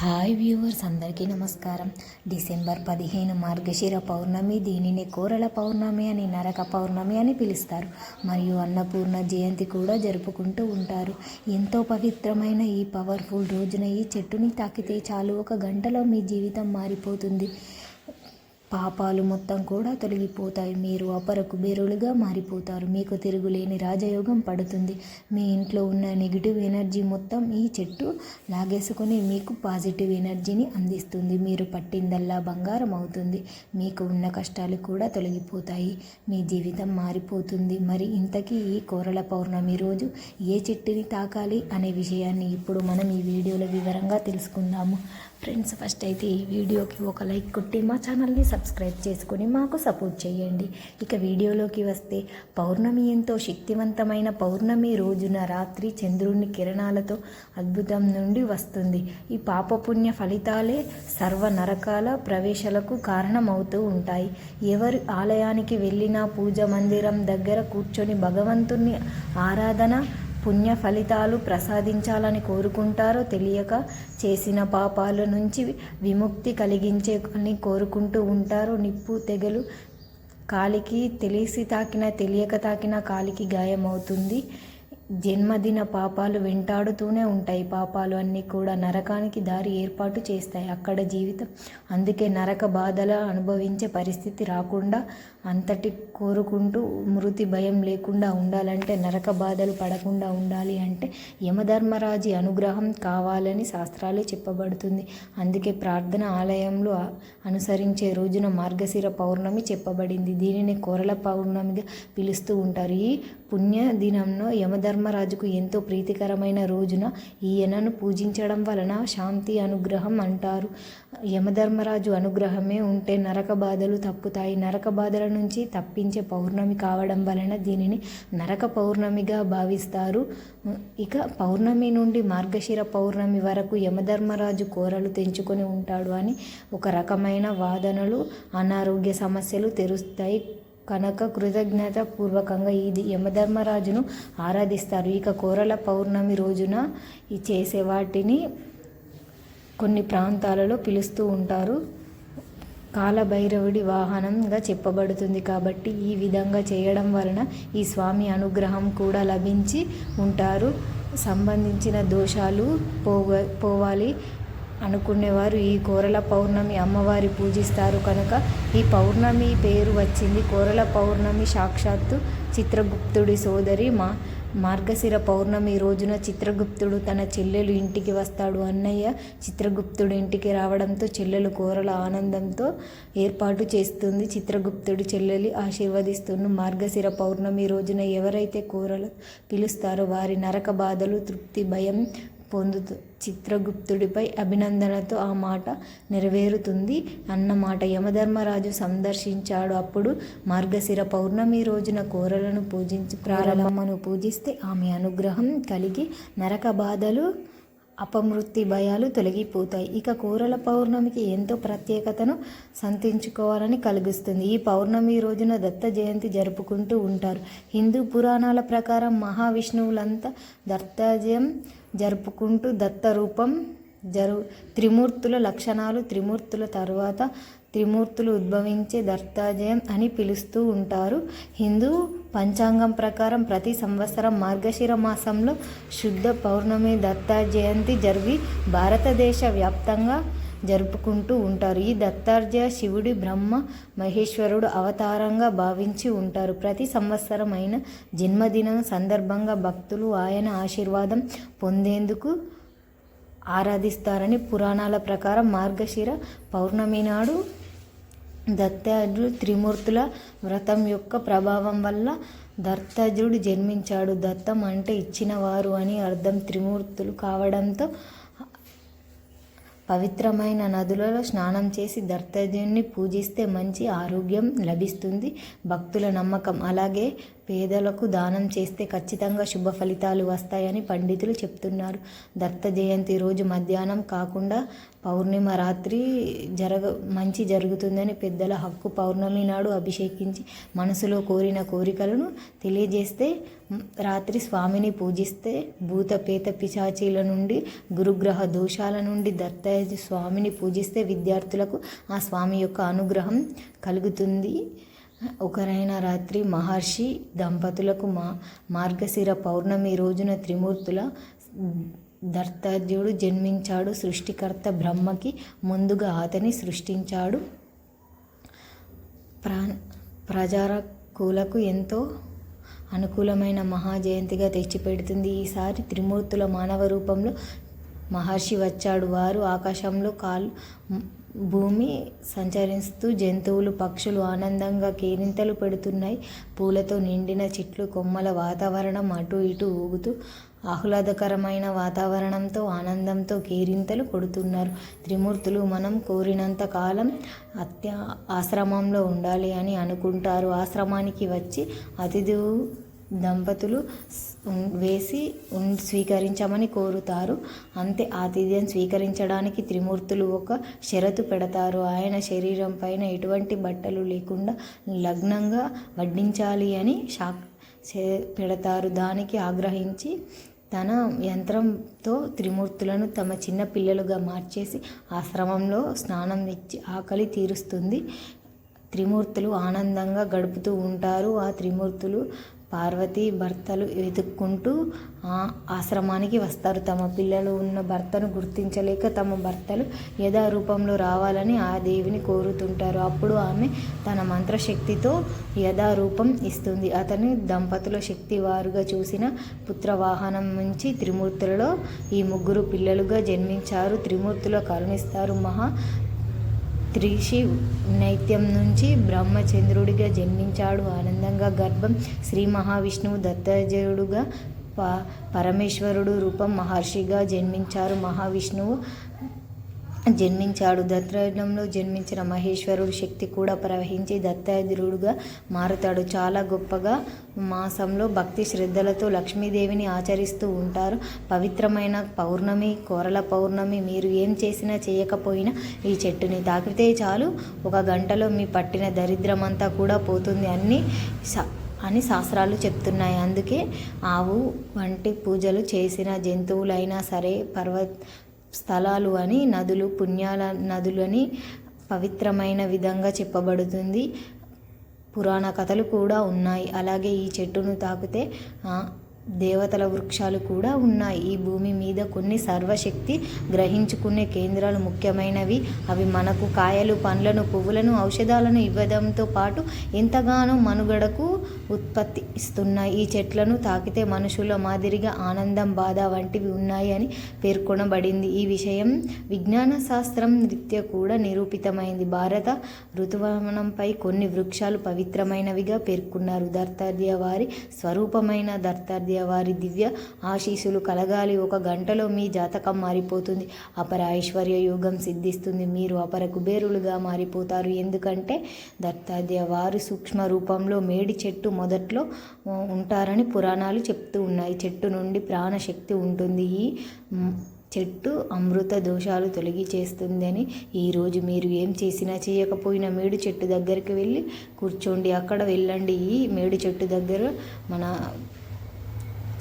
Hi viewers, అందరికీ నమస్కారం. December 15 మార్గశిర పౌర్ణమి. దీనిని కోరల పౌర్ణమి అని, నరక పౌర్ణమి అని పిలుస్తారు. మరియు అన్నపూర్ణ జయంతి కూడా జరుపుకుంటూ ఉంటారు. ఎంతో పవిత్రమైన ఈ పవర్ఫుల్ రోజున ఈ చెట్టుని తాకితే చాలు, 1 గంటలో మీ జీవితం మారిపోతుంది. పాపాలు మొత్తం కూడా తొలగిపోతాయి. మీరు అపర కుబేరులుగా మారిపోతారు. మీకు తిరుగులేని రాజయోగం పడుతుంది. మీ ఇంట్లో ఉన్న నెగిటివ్ ఎనర్జీ మొత్తం ఈ చెట్టు లాగేసుకొని మీకు పాజిటివ్ ఎనర్జీని అందిస్తుంది. మీరు పట్టిందల్లా బంగారం అవుతుంది. మీకు ఉన్న కష్టాలు కూడా తొలగిపోతాయి. మీ జీవితం మారిపోతుంది. మరి ఇంతకీ ఈ కోరల పౌర్ణమి రోజు ఏ చెట్టుని తాకాలి అనే విషయాన్ని ఇప్పుడు మనం ఈ వీడియోలో వివరంగా తెలుసుకుందాము. ఫ్రెండ్స్, ఫస్ట్ అయితే ఈ వీడియోకి ఒక లైక్ కొట్టి మా ఛానల్ని సబ్స్క్రైబ్ చేసుకొని మాకు సపోర్ట్ చేయండి. ఇక వీడియోలోకి వస్తే, పౌర్ణమి ఎంతో శక్తివంతమైన పౌర్ణమి రోజున రాత్రి చంద్రుని కిరణాలతో అద్భుతం నుండి వస్తుంది. ఈ పాపపుణ్య ఫలితాలే సర్వ నరకాల ప్రవేశాలకు కారణమవుతూ ఉంటాయి. ఎవరు ఆలయానికి వెళ్ళినా పూజ మందిరం దగ్గర కూర్చొని భగవంతుని ఆరాధన పుణ్య ఫలితాలు ప్రసాదించాలని కోరుకుంటారో తెలియక చేసిన పాపాల నుంచి విముక్తి కలిగించే అని కోరుకుంటూ ఉంటారు. నిప్పు తెగలు కాలికి తెలిసి తాకిన, తెలియక తాకిన కాలికి గాయమవుతుంది. జన్మదిన పాపాలు వెంటాడుతూనే ఉంటాయి. పాపాలు అన్నీ కూడా నరకానికి దారి ఏర్పాటు చేస్తాయి. అక్కడ జీవితం అందుకే నరక బాధలు అనుభవించే పరిస్థితి రాకుండా, అంతటి కోరుకుంటూ మృతి భయం లేకుండా ఉండాలంటే, నరక బాధలు పడకుండా ఉండాలి అంటే యమధర్మరాజు అనుగ్రహం కావాలని శాస్త్రాలే చెప్పబడుతుంది. అందుకే ప్రార్థన ఆలయంలో అనుసరించే రోజున మార్గశిర పౌర్ణమి చెప్పబడింది. దీనిని కోరల పౌర్ణమిగా పిలుస్తూ ఉంటారు. ఈ పుణ్య దినంలో యమధర్మరాజుకు ఎంతో ప్రీతికరమైన రోజున ఈయనను పూజించడం వలన శాంతి అనుగ్రహం అంటారు. యమధర్మరాజు అనుగ్రహమే ఉంటే నరక బాధలు తప్పుతాయి. నరక బాధల నుంచి తప్పించే పౌర్ణమి కావడం వలన దీనిని నరక పౌర్ణమిగా భావిస్తారు. ఇక పౌర్ణమి నుండి మార్గశిర పౌర్ణమి వరకు యమధర్మరాజు కోరలు తెంచుకొని ఉంటాడు అని ఒక రకమైన వాదనలు. అనారోగ్య సమస్యలు తెరుస్తాయి కనుక కృతజ్ఞత పూర్వకంగా ఇది యమధర్మరాజును ఆరాధిస్తారు. ఇక కోరల పౌర్ణమి రోజున ఈ చేసే వాటిని కొన్ని ప్రాంతాలలో పిలుస్తూ ఉంటారు. కాలభైరవుడి వాహనంగా చెప్పబడుతుంది కాబట్టి ఈ విధంగా చేయడం వలన ఈ స్వామి అనుగ్రహం కూడా లభించి ఉంటారు. సంబంధించిన దోషాలు పోవాలి అనుకునేవారు ఈ కోరల పౌర్ణమి అమ్మవారి పూజిస్తారు కనుక ఈ పౌర్ణమి పేరు వచ్చింది. కోరల పౌర్ణమి సాక్షాత్తు చిత్రగుప్తుడి సోదరి మార్గశిర పౌర్ణమి రోజున చిత్రగుప్తుడు తన చెల్లెలు ఇంటికి వస్తాడు. అన్నయ్య చిత్రగుప్తుడు ఇంటికి రావడంతో చెల్లెలు కోరల ఆనందంతో ఏర్పాటు చేస్తుంది. చిత్రగుప్తుడి చెల్లెలి ఆశీర్వదిస్తున్న మార్గశిర పౌర్ణమి రోజున ఎవరైతే కోరలు పిలుస్తారో వారి నరక బాధలు తృప్తి భయం పొందుతూ చిత్రగుప్తుడిపై అభినందనతో ఆ మాట నెరవేరుతుంది అన్నమాట. యమధర్మరాజు సందర్శించాడు. అప్పుడు మార్గశిర పౌర్ణమి రోజున కోరలను ప్రారంభమును పూజిస్తే ఆమె అనుగ్రహం కలిగి నరక బాధలు అపమృత్యు భయాలు తొలగిపోతాయి. ఇక కోరల పౌర్ణమికి ఎంతో ప్రత్యేకతను సంతరించుకోవాలని కలిగిస్తుంది. ఈ పౌర్ణమి రోజున దత్త జయంతి జరుపుకుంటూ ఉంటారు. హిందూ పురాణాల ప్రకారం మహావిష్ణువులంతా దత్తాజయం జరుపుకుంటూ దత్త రూపం త్రిమూర్తుల లక్షణాలు, త్రిమూర్తుల తరువాత త్రిమూర్తులు ఉద్భవించే దత్తాజయం అని పిలుస్తూ ఉంటారు. హిందూ పంచాంగం ప్రకారం ప్రతి సంవత్సరం మార్గశిర మాసంలో శుద్ధ పౌర్ణమి దత్తా జయంతి జరిగి భారతదేశ వ్యాప్తంగా జరుపుకుంటూ ఉంటారు. ఈ దత్తార్జయ శివుడి బ్రహ్మ మహేశ్వరుడు అవతారంగా భావించి ఉంటారు. ప్రతి సంవత్సరం అయిన జన్మదినం సందర్భంగా భక్తులు ఆయన ఆశీర్వాదం పొందేందుకు ఆరాధిస్తారని పురాణాల ప్రకారం మార్గశిర పౌర్ణమి నాడు దత్తాత్రేయుడు త్రిమూర్తుల వ్రతం యొక్క ప్రభావం వల్ల దత్తాత్రేయుడు జన్మించాడు. దత్తం అంటే ఇచ్చినవారు అని అర్థం. త్రిమూర్తులు కావడంతో పవిత్రమైన నదులలో స్నానం చేసి దత్తాత్రేయుడిని పూజిస్తే మంచి ఆరోగ్యం లభిస్తుంది భక్తుల నమ్మకం. అలాగే పేదలకు దానం చేస్తే ఖచ్చితంగా శుభ ఫలితాలు వస్తాయని పండితులు చెప్తున్నారు. దత్త జయంతి రోజు మధ్యాహ్నం కాకుండా పౌర్ణిమ రాత్రి మంచి జరుగుతుందని పెద్దల హక్కు. పౌర్ణమి నాడు అభిషేకించి మనసులో కోరిన కోరికలను తెలియజేస్తే, రాత్రి స్వామిని పూజిస్తే భూత పేత పిశాచీల నుండి, గురుగ్రహ దోషాల నుండి దత్తాత్రేయ స్వామిని పూజిస్తే విద్యార్థులకు ఆ స్వామి యొక్క అనుగ్రహం కలుగుతుంది. ఒకరైన రాత్రి మహర్షి దంపతులకు మార్గశిర పౌర్ణమి రోజున త్రిమూర్తుల దత్తాత్రేయుడు జన్మించాడు. సృష్టికర్త బ్రహ్మకి ముందుగా అతని సృష్టించాడు. ప్రజాకులకు ఎంతో అనుకూలమైన మహాజయంతిగా తెచ్చిపెడుతుంది. ఈసారి త్రిమూర్తుల మానవ రూపంలో మహర్షి వచ్చాడు. వారు ఆకాశంలో భూమి సంచరిస్తూ జంతువులు పక్షులు ఆనందంగా కేరింతలు పెడుతున్నాయి. పూలతో నిండిన చెట్లు కొమ్మల వాతావరణం అటు ఇటు ఊగుతూ ఆహ్లాదకరమైన వాతావరణంతో ఆనందంతో కేరింతలు కొడుతున్నారు. త్రిమూర్తులు మనం కోరినంత కాలం ఆశ్రమంలో ఉండాలి అని అనుకుంటారు. ఆశ్రమానికి వచ్చి అతిథి దంపతులు వేసి స్వీకరించమని కోరుతారు. అంతే. ఆతిథ్యం స్వీకరించడానికి త్రిమూర్తులు ఒక షరతు పెడతారు. ఆయన శరీరం పైన ఎటువంటి బట్టలు లేకుండా లగ్నంగా వడ్డించాలి అని పెడతారు. దానికి ఆగ్రహించి తన యంత్రంతో త్రిమూర్తులను తమ చిన్న పిల్లలుగా మార్చేసి ఆశ్రమంలో స్నానం ఇచ్చి ఆకలి తీరుస్తుంది. త్రిమూర్తులు ఆనందంగా గడుపుతూ ఉంటారు. ఆ త్రిమూర్తులు పార్వతి భర్తలు వెతుక్కుంటూ ఆశ్రమానికి వస్తారు. తమ పిల్లలు ఉన్న భర్తను గుర్తించలేక తమ భర్తలు యథారూపంలో రావాలని ఆ దేవిని కోరుతుంటారు. అప్పుడు ఆమె తన మంత్రశక్తితో యథారూపం ఇస్తుంది. అతని దంపతుల శక్తి వారుగా చూసిన పుత్రవాహనం నుంచి త్రిమూర్తులలో ఈ ముగ్గురు పిల్లలుగా జన్మించారు. త్రిమూర్తులు కరుణిస్తారు. త్రిషి నైత్యం నుంచి బ్రహ్మచంద్రుడిగా జన్మించాడు. ఆనందంగా గర్భం శ్రీ మహావిష్ణువు దత్తాత్రేయుడుగా పరమేశ్వరుడు రూపం మహర్షిగా జన్మించారు. మహావిష్ణువు జన్మించాడు. దత్తాత్రేయంలో జన్మించిన మహేశ్వరుడు శక్తి కూడా ప్రవహించి దత్తాత్రేయుడుగా మారుతాడు. చాలా గొప్పగా మాసంలో భక్తి శ్రద్ధలతో లక్ష్మీదేవిని ఆచరిస్తూ ఉంటారు. పవిత్రమైన పౌర్ణమి, కోరల పౌర్ణమి. మీరు ఏం చేసినా చేయకపోయినా ఈ చెట్టుని తాకితే చాలు, 1 గంటలో మీ పట్టిన దరిద్రమంతా కూడా పోతుంది అని శాస్త్రాలు చెప్తున్నాయి. అందుకే ఆవు వంటి పూజలు చేసిన జంతువులైనా సరే, స్థలాలు అని, నదులు పుణ్యాల నదులని పవిత్రమైన విధంగా చెప్పబడుతుంది. పురాణ కథలు కూడా ఉన్నాయి. అలాగే ఈ చెట్టును తాకితే దేవతల వృక్షాలు కూడా ఉన్నాయి. ఈ భూమి మీద కొన్ని సర్వశక్తి గ్రహించుకునే కేంద్రాలు ముఖ్యమైనవి. అవి మనకు కాయలు, పండ్లను, పువ్వులను, ఔషధాలను ఇవ్వడంతో పాటు ఎంతగానో మనుగడకు ఉత్పత్తి ఇస్తున్నాయి. ఈ చెట్లను తాకితే మనుషుల మాదిరిగా ఆనందం, బాధ వంటివి ఉన్నాయి అని పేర్కొనబడింది. ఈ విషయం విజ్ఞాన శాస్త్రం రీత్యా కూడా నిరూపితమైంది. భారత ఋతువనంపై కొన్ని వృక్షాలు పవిత్రమైనవిగా పేర్కొన్నారు. దత్తాత్రేయ వారి స్వరూపమైన దత్తాత్రేయ వారి దివ్య ఆశీస్సులు కలగాలి. 1 గంటలో మీ జాతకం మారిపోతుంది. అపర ఐశ్వర్య యోగం సిద్ధిస్తుంది. మీరు అపర కుబేరులుగా మారిపోతారు. ఎందుకంటే దత్తాత్రేయ వారు సూక్ష్మ రూపంలో మేడి చెట్టు మొదట్లో ఉంటారని పురాణాలు చెప్తూ ఉన్నాయి. చెట్టు నుండి ప్రాణశక్తి ఉంటుంది. ఈ చెట్టు అమృత దోషాలు తొలగించేస్తుందని. ఈరోజు మీరు ఏం చేసినా చేయకపోయినా మేడి చెట్టు దగ్గరికి వెళ్ళి కూర్చోండి. అక్కడ వెళ్ళండి. ఈ మేడి చెట్టు దగ్గర మన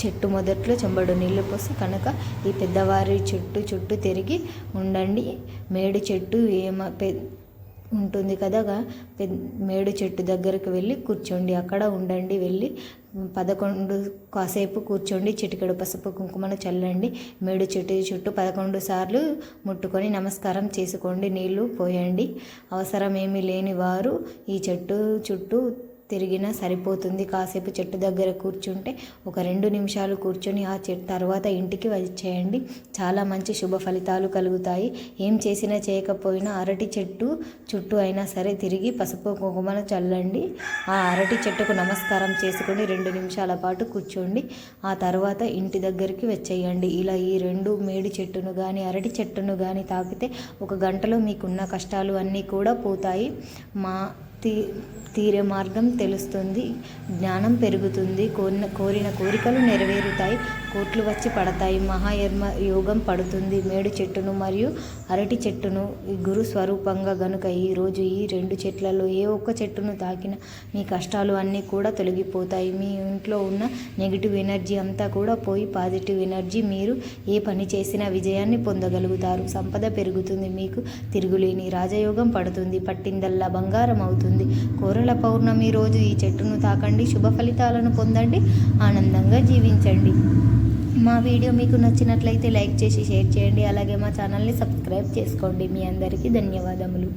చెట్టు మొదట్లో చెంబడు నీళ్లు పోసి కనుక ఈ పెద్దవారి చుట్టూ తిరిగి ఉండండి. మేడి చెట్టు ఉంటుంది కదా, మేడు చెట్టు దగ్గరకు వెళ్ళి కూర్చోండి. అక్కడ ఉండండి. వెళ్ళి 11 కాసేపు కూర్చోండి. చిటికెడు పసుపు కుంకుమను చల్లండి. మేడు చెట్టు చుట్టూ 11 సార్లు ముట్టుకొని నమస్కారం చేసుకోండి. నీళ్లు పోయండి. అవసరం ఏమీ లేని వారు ఈ చెట్టు చుట్టూ తిరిగినా సరిపోతుంది. కాసేపు చెట్టు దగ్గర కూర్చుంటే 1-2 నిమిషాలు కూర్చొని ఆ చెట్టు తర్వాత ఇంటికి వచ్చేయండి. చాలా మంచి శుభ ఫలితాలు కలుగుతాయి. ఏం చేసినా చేయకపోయినా అరటి చెట్టు చుట్టూ అయినా సరే తిరిగి పసుపు కుంకుమను చల్లండి. ఆ అరటి చెట్టుకు నమస్కారం చేసుకొని 2 నిమిషాల పాటు కూర్చోండి. ఆ తర్వాత ఇంటి దగ్గరికి వచ్చేయండి. ఇలా ఈ 2 మేడి చెట్టును కానీ అరటి చెట్టును కానీ తాకితే 1 గంటలో మీకున్న కష్టాలు అన్నీ కూడా పోతాయి. మా తీరే మార్గం తెలుస్తుంది, జ్ఞానం పెరుగుతుంది, కోరిన కోరికలు నెరవేరుతాయి, కోట్లు వచ్చి పడతాయి, మహాయర్మ యోగం పడుతుంది. మేడు చెట్టును మరియు అరటి చెట్టును గురు స్వరూపంగా గనుక ఈరోజు ఈ 2 చెట్లలో ఏ ఒక్క చెట్టును తాకినా మీ కష్టాలు అన్నీ కూడా తొలగిపోతాయి. మీ ఇంట్లో ఉన్న నెగిటివ్ ఎనర్జీ అంతా కూడా పోయి పాజిటివ్ ఎనర్జీ, మీరు ఏ పని చేసినా విజయాన్ని పొందగలుగుతారు. సంపద పెరుగుతుంది, మీకు తిరుగులేని రాజయోగం పడుతుంది, పట్టిందల్లా బంగారం అవుతుంది. కోరల పౌర్ణమి రోజు ఈ చెట్టును తాకండి, శుభ ఫలితాలను పొందండి, ఆనందంగా జీవించండి. మా వీడియో మీకు నచ్చినట్లయితే లైక్ చేసి షేర్ చేయండి. అలాగే మా ఛానల్ని సబ్స్క్రైబ్ చేసుకోండి. మీ అందరికీ ధన్యవాదములు.